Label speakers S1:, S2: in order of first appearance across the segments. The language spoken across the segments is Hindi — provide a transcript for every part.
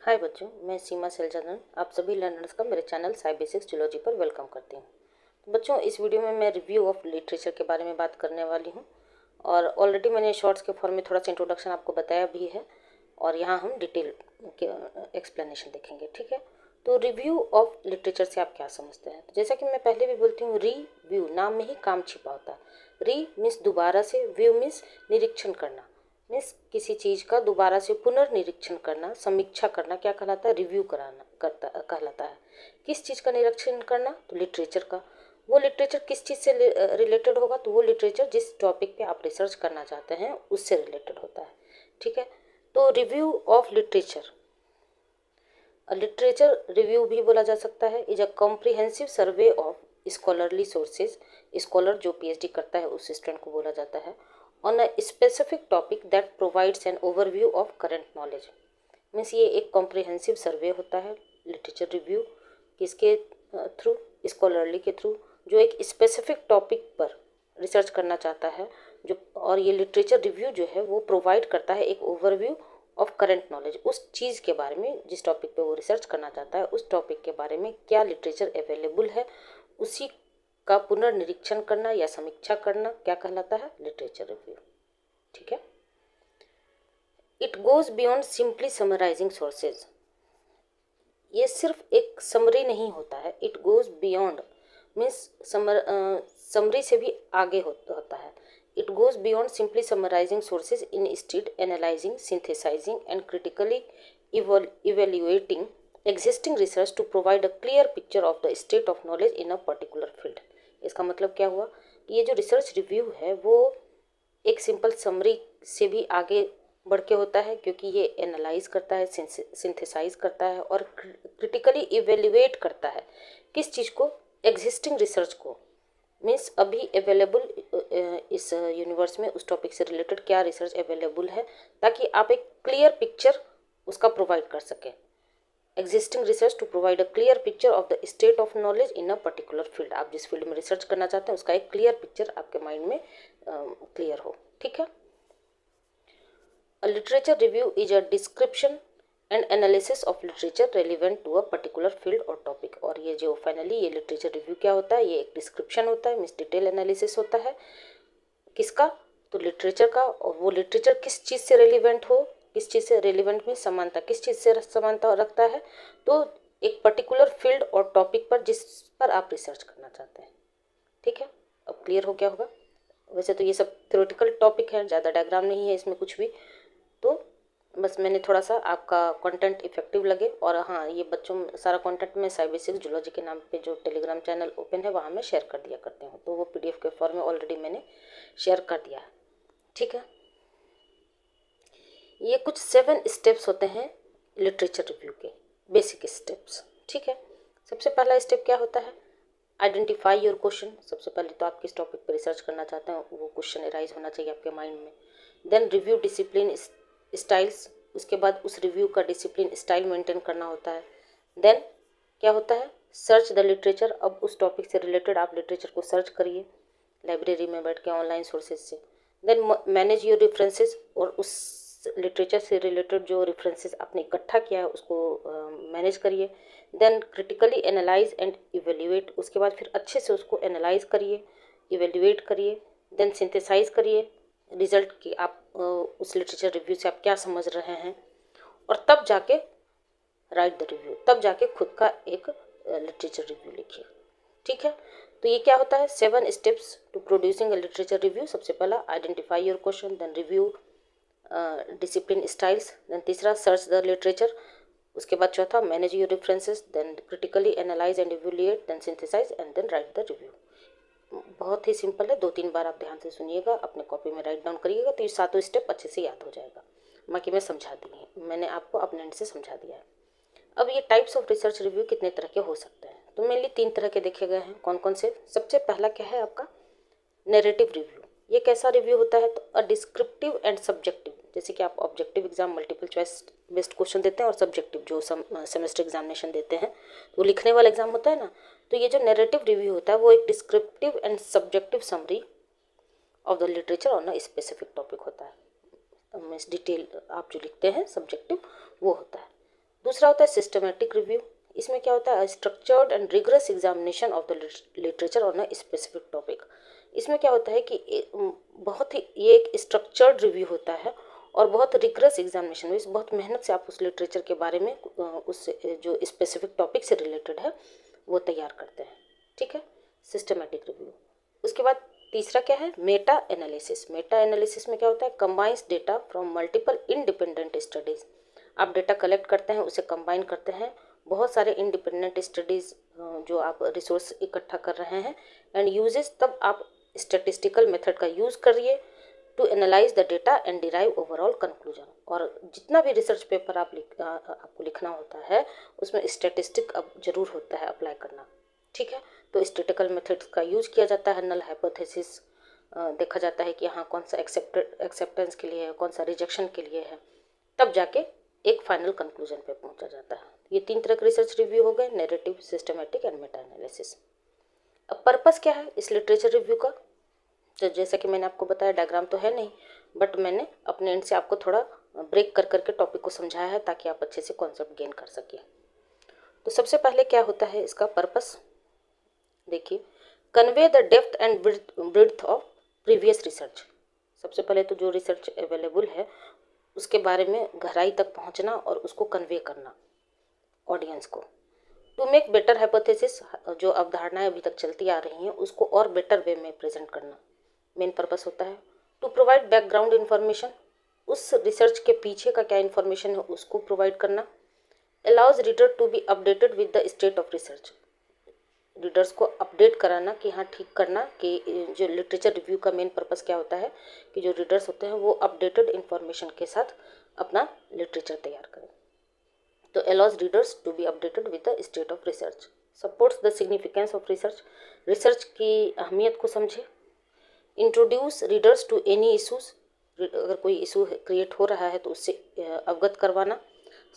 S1: हाय बच्चों, मैं सीमा सैलजानन आप सभी लर्नर्स का मेरे चैनल साई बेसिक्स जियोलॉजी पर वेलकम करती हूँ। तो बच्चों, इस वीडियो में मैं रिव्यू ऑफ लिटरेचर के बारे में बात करने वाली हूँ और ऑलरेडी मैंने शॉर्ट्स के फॉर्म में थोड़ा सा इंट्रोडक्शन आपको बताया भी है और यहाँ हम डिटेल के एक्सप्लेनेशन देखेंगे। ठीक है, तो रिव्यू ऑफ लिटरेचर से आप क्या समझते हैं? तो जैसा कि मैं पहले भी बोलती हूँ, रिव्यू नाम में ही काम छिपा होता है। री मीन्स दोबारा से, व्यू मीन्स निरीक्षण करना, मीन्स किसी चीज का दोबारा से पुनर्निरीक्षण करना, समीक्षा करना क्या कहलाता है? रिव्यू कराना कहलाता है। किस चीज का निरीक्षण करना? तो लिटरेचर का। वो लिटरेचर किस चीज से रिलेटेड होगा? तो वो लिटरेचर जिस टॉपिक पे आप रिसर्च करना चाहते हैं उससे रिलेटेड होता है। ठीक है, तो review of literature, literature review भी बोला जा सकता है, is a comprehensive survey of scholarly sources. Scholar जो पीएचडी करता है उस स्टूडेंट को बोला जाता है। On a specific topic that provides an overview of current knowledge. Means ये एक कॉम्प्रिहेंसिव सर्वे होता है लिटरेचर रिव्यू, किसके थ्रू? स्कॉलरली के थ्रू, जो एक स्पेसिफिक टॉपिक पर रिसर्च करना चाहता है जो, और ये लिटरेचर रिव्यू जो है वो प्रोवाइड करता है एक ओवरव्यू ऑफ करंट नॉलेज। उस चीज़ के बारे में जिस टॉपिक पे वो रिसर्च करना चाहता है उस टॉपिक के बारे में क्या लिटरेचर अवेलेबल है उसी का पुनर्निरीक्षण करना या समीक्षा करना क्या कहलाता है? Literature review. ठीक है, it goes beyond simply summarising sources. ये सिर्फ एक समरी नहीं होता है, it goes beyond means summary से भी आगे होता है। It goes beyond simply summarising sources, instead analysing, synthesising and critically evaluating existing research to provide a clear picture of the state of knowledge in a particular field। इसका मतलब क्या हुआ कि ये जो रिसर्च रिव्यू है वो एक सिंपल समरी से भी आगे बढ़ के होता है, क्योंकि ये एनालाइज करता है, सिंथेसाइज करता है और क्रिटिकली इवेल्युएट करता है। किस चीज़ को? एग्जिस्टिंग रिसर्च को। मीन्स अभी अवेलेबल इस यूनिवर्स में उस टॉपिक से रिलेटेड क्या रिसर्च अवेलेबल है, ताकि आप एक क्लियर पिक्चर उसका प्रोवाइड कर सकें। Existing research to provide a clear picture of the state of knowledge in a particular field. आप जिस फील्ड में रिसर्च करना चाहते हैं उसका एक क्लियर पिक्चर आपके माइंड में क्लियर हो। ठीक है, a literature review is a description and analysis of literature relevant to a particular field और टॉपिक। और ये जो फाइनली ये लिटरेचर रिव्यू क्या होता है? ये एक डिस्क्रिप्शन होता है, मीन्स डिटेल एनालिसिस होता है। किसका? तो लिटरेचर का। और वो लिटरेचर किस चीज़ से रेलिवेंट हो, किस चीज़ से रेलिवेंट में समानता, किस चीज़ से समानता रखता है? तो एक पर्टिकुलर फील्ड और टॉपिक पर जिस पर आप रिसर्च करना चाहते हैं। ठीक है, अब क्लियर हो गया होगा। वैसे तो ये सब थ्योरेटिकल टॉपिक है, ज़्यादा डायग्राम नहीं है इसमें कुछ भी, तो बस मैंने थोड़ा सा आपका कंटेंट इफेक्टिव लगे। और हाँ, ये बच्चों सारा कंटेंट मैं साई बेसिक्स जियोलॉजी के नाम पे जो टेलीग्राम चैनल ओपन है वहाँ मैं शेयर कर दिया करती हूँ, तो वो पीडीएफ के फॉर्म में ऑलरेडी मैंने शेयर कर दिया है। ठीक है, ये कुछ 7 स्टेप्स होते हैं लिटरेचर रिव्यू के, बेसिक स्टेप्स। ठीक है, सबसे पहला स्टेप क्या होता है? Identify your question. सबसे पहले तो आप किस टॉपिक पर रिसर्च करना चाहते हैं वो क्वेश्चन एराइज होना चाहिए आपके माइंड में। देन रिव्यू डिसिप्लिन स्टाइल्स, उसके बाद उस रिव्यू का डिसिप्लिन स्टाइल मेंटेन करना होता है। देन क्या होता है? Search the literature. अब उस टॉपिक से रिलेटेड आप लिटरेचर को सर्च करिए लाइब्रेरी में बैठ के, ऑनलाइन सोर्सेज से। देन मैनेज योर रेफरेंसेस, और उस लिटरेचर से रिलेटेड जो रेफरेंसेस आपने इकट्ठा किया है उसको मैनेज करिए। Then critically analyse and evaluate, उसके बाद फिर अच्छे से उसको एनालाइज करिए, इवेल्युएट करिए। देन सिंथेसाइज करिए रिजल्ट की, आप उस लिटरेचर रिव्यू से आप क्या समझ रहे हैं, और तब जाके राइट द रिव्यू, तब जाके खुद का एक लिटरेचर रिव्यू लिखिए। ठीक है, तो ये क्या होता है? 7 steps to producing a literature review. सबसे पहला identify your question, then review discipline styles, then तीसरा सर्च द लिटरेचर, उसके बाद चौथा manage your references, then critically analyse and evaluate, then synthesise and then write the review. बहुत ही सिंपल है, 2-3 बार आप ध्यान से सुनिएगा, अपने कॉपी में राइट डाउन करिएगा तो ये 7 स्टेप अच्छे से याद हो जाएगा। बाकी मैं समझा दी है, मैंने आपको अपने एंड से समझा दिया है। अब ये टाइप्स ऑफ रिसर्च रिव्यू कितने तरह के हो सकते हैं? तो मेनली 3 तरह के देखे गए हैं। कौन कौन से? सबसे पहला क्या है आपका? Narrative review. ये कैसा रिव्यू होता है? तो अ डिस्क्रिप्टिव एंड सब्जेक्टिव। जैसे कि आप objective exam multiple choice based question देते हैं, और सब्जेक्टिव जो सेमेस्टर एग्जामिनेशन देते हैं तो वो लिखने वाला एग्जाम होता है ना, तो ये जो नैरेटिव रिव्यू होता है वो एक descriptive and subjective summary of the literature on a specific topic होता है। मीन्स डिटेल आप जो लिखते हैं सब्जेक्टिव वो होता है। दूसरा होता है सिस्टमेटिक रिव्यू। इसमें क्या होता है, structured and rigorous examination of the literature on a specific topic. इसमें क्या होता है कि बहुत ही ये एक स्ट्रक्चर्ड रिव्यू होता है और बहुत रिगरस एग्जामिनेशन, बहुत मेहनत से आप उस लिटरेचर के बारे में उस जो स्पेसिफिक टॉपिक से रिलेटेड है वो तैयार करते हैं। ठीक है, सिस्टमेटिक रिव्यू। उसके बाद तीसरा क्या है, मेटा एनालिसिस। मेटा एनालिसिस में क्या होता है, combines data from multiple independent studies. आप डेटा कलेक्ट करते हैं, उसे कंबाइन करते हैं बहुत सारे इंडिपेंडेंट स्टडीज जो आप रिसोर्स इकट्ठा कर रहे हैं, एंड यूजेस, तब आप स्टेटिस्टिकल मेथड का यूज करिए to analyse the data and derive overall conclusion. और जितना भी रिसर्च पेपर आपको लिखना होता है उसमें स्टेटिस्टिक अब जरूर होता है अप्लाई करना। ठीक है, तो स्टेटिकल मेथड्स का यूज किया जाता है, नल हाइपोथेसिस देखा जाता है कि यहाँ कौन सा एक्सेप्टेंस के लिए है, कौन सा रिजेक्शन के लिए है, तब जाके एक फाइनल कंक्लूजन पे पहुंचा जाता है। ये 3 तरह के रिसर्च रिव्यू हो गए, narrative, systematic and Meta analysis. अब पर्पस क्या है इस लिटरेचर रिव्यू का, तो जैसा कि मैंने आपको बताया, डायग्राम तो है नहीं बट मैंने अपने एंड से आपको थोड़ा ब्रेक कर करके टॉपिक को समझाया है ताकि आप अच्छे से कॉन्सेप्ट गेन कर सकें। तो सबसे पहले क्या होता है इसका पर्पस, देखिए, convey the depth and breadth of previous research. सबसे पहले तो जो रिसर्च अवेलेबल है उसके बारे में गहराई तक पहुंचना और उसको कन्वे करना ऑडियंस को। टू मेक बेटर हाइपोथेसिस, जो अवधारणाएं अभी तक चलती आ रही हैं उसको और बेटर वे में प्रेजेंट करना मेन पर्पस होता है। टू प्रोवाइड बैकग्राउंड इन्फॉर्मेशन, उस रिसर्च के पीछे का क्या इन्फॉर्मेशन है उसको प्रोवाइड करना। Allows reader to be updated with the state of research, readers को अपडेट कराना कि हाँ ठीक करना कि जो लिटरेचर रिव्यू का मेन पर्पस क्या होता है कि जो रीडर्स होते हैं वो अपडेटेड इन्फॉर्मेशन के साथ अपना लिटरेचर तैयार करें। तो allows readers to be updated with the state of research, supports the significance of research, research की अहमियत को समझे। Introduce readers to any issues, अगर कोई इशू क्रिएट हो रहा है तो उससे अवगत करवाना।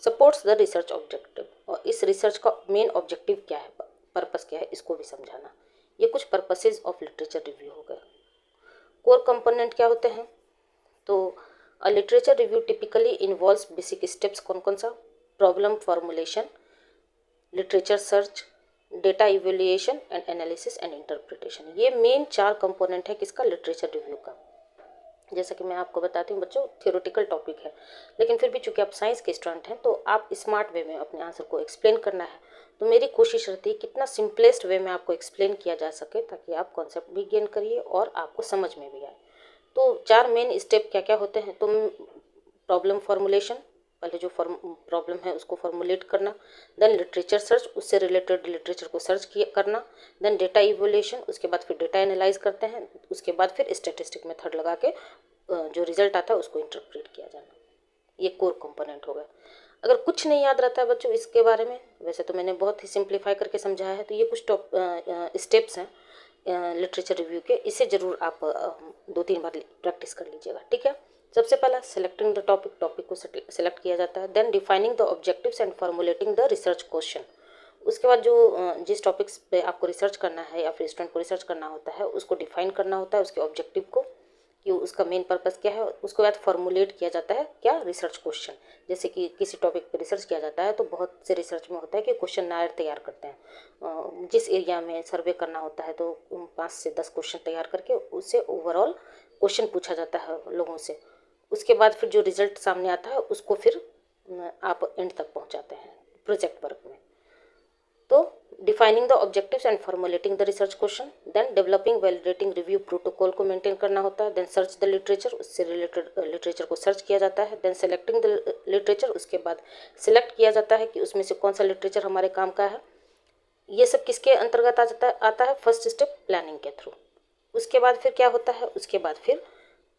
S1: सपोर्ट्स द रिसर्च ऑब्जेक्टिव, और इस रिसर्च का मेन ऑब्जेक्टिव क्या है, पर्पस क्या है, इसको भी समझाना। ये कुछ पर्पसेज ऑफ लिटरेचर रिव्यू हो गए। कोर कंपोनेंट क्या होते हैं, तो literature review typically involves basic steps, कौन कौन सा, problem formulation, literature search, data evaluation and analysis and interpretation. ये मेन 4 कंपोनेंट है किसका, लिटरेचर रिव्यू का। जैसा कि मैं आपको बताती हूँ बच्चों, थियोरेटिकल टॉपिक है लेकिन फिर भी चूंकि आप साइंस के स्टूडेंट हैं तो आप स्मार्ट वे में अपने आंसर को एक्सप्लेन करना है। तो मेरी कोशिश रहती है कितना सिंपलेस्ट वे में आपको एक्सप्लेन किया जा सके ताकि आप कॉन्सेप्ट भी गेन करिए और आपको समझ में भी आए। तो 4 मेन स्टेप क्या क्या होते हैं, तो प्रॉब्लम फॉर्मुलेशन, पहले जो प्रॉब्लम है उसको फॉर्मुलेट करना, देन लिटरेचर सर्च, उससे रिलेटेड लिटरेचर को सर्च करना, देन डेटा इवोल्यूशन, उसके बाद फिर डेटा एनालाइज करते हैं, उसके बाद फिर स्टैटिस्टिक मेथड लगा के जो रिजल्ट आता है उसको इंटरप्रेट किया जाना। ये कोर कंपोनेंट होगा। अगर कुछ नहीं याद रहता है बच्चों इसके बारे में, वैसे तो मैंने बहुत ही सिंप्लीफाई करके समझाया है, तो ये कुछ स्टेप्स हैं लिटरेचर रिव्यू के, इसे जरूर आप 2-3 बार प्रैक्टिस कर लीजिएगा। ठीक है, सबसे पहला सिलेक्टिंग द टॉपिक, टॉपिक को सिलेक्ट किया जाता है, then defining the objectives and formulating the research question. उसके बाद जो जिस टॉपिक्स पे आपको रिसर्च करना है या फिर स्टूडेंट को रिसर्च करना होता है उसको डिफाइन करना होता है, उसके ऑब्जेक्टिव को कि उसका मेन पर्पस क्या है। उसके बाद फॉर्मुलेट किया जाता है क्या, रिसर्च क्वेश्चन। जैसे कि किसी टॉपिक पे रिसर्च किया जाता है तो बहुत से रिसर्च में होता है कि क्वेश्चन नायर तैयार करते हैं, जिस एरिया में सर्वे करना होता है तो 5 से 10 क्वेश्चन तैयार करके उससे ओवरऑल क्वेश्चन पूछा जाता है लोगों से। उसके बाद फिर जो रिजल्ट सामने आता है उसको फिर आप एंड तक पहुंचाते हैं प्रोजेक्ट वर्क में। तो defining the objectives and formulating the research question, then developing validating review protocol को मेंटेन करना होता है, देन सर्च द लिटरेचर, उससे रिलेटेड लिटरेचर को सर्च किया जाता है, देन सेलेक्टिंग द लिटरेचर, उसके बाद सिलेक्ट किया जाता है कि उसमें से कौन सा लिटरेचर हमारे काम का है। ये सब किसके अंतर्गत आता है, फर्स्ट स्टेप प्लानिंग के थ्रू। उसके बाद फिर क्या होता है, उसके बाद फिर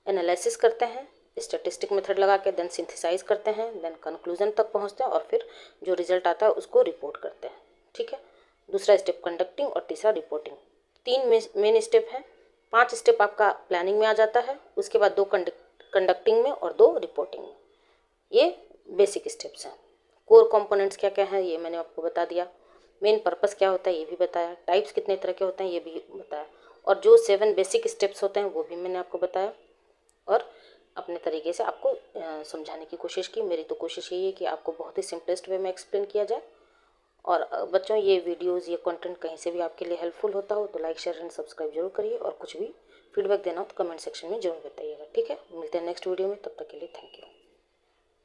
S1: एनालिसिस करते हैं स्टैटिस्टिक मेथड लगा के, देन सिंथेसाइज करते हैं, देन कंक्लूजन तक पहुंचते हैं और फिर जो रिजल्ट आता है उसको रिपोर्ट करते हैं। ठीक है, दूसरा स्टेप कंडक्टिंग और तीसरा रिपोर्टिंग। 3 मेन स्टेप हैं, 5 स्टेप आपका प्लानिंग में आ जाता है, उसके बाद 2 कंडक्टिंग में और 2 रिपोर्टिंग में। ये बेसिक स्टेप्स हैं। कोर कंपोनेंट्स क्या क्या हैं ये मैंने आपको बता दिया, मेन पर्पस क्या होता है ये भी बताया, टाइप्स कितने तरह के होते हैं ये भी बताया, और जो 7 बेसिक स्टेप्स होते हैं वो भी मैंने आपको बताया। और अपने तरीके से आपको समझाने की कोशिश की। मेरी तो कोशिश यही है कि आपको बहुत ही सिंपलेस्ट वे में एक्सप्लेन किया जाए। और बच्चों, ये वीडियोस, ये कंटेंट कहीं से भी आपके लिए हेल्पफुल होता हो तो लाइक, शेयर एंड सब्सक्राइब जरूर करिए। और कुछ भी फीडबैक देना हो तो कमेंट सेक्शन में जरूर बताइएगा। ठीक है, मिलते हैं नेक्स्ट वीडियो में, तब तक के लिए थैंक यू।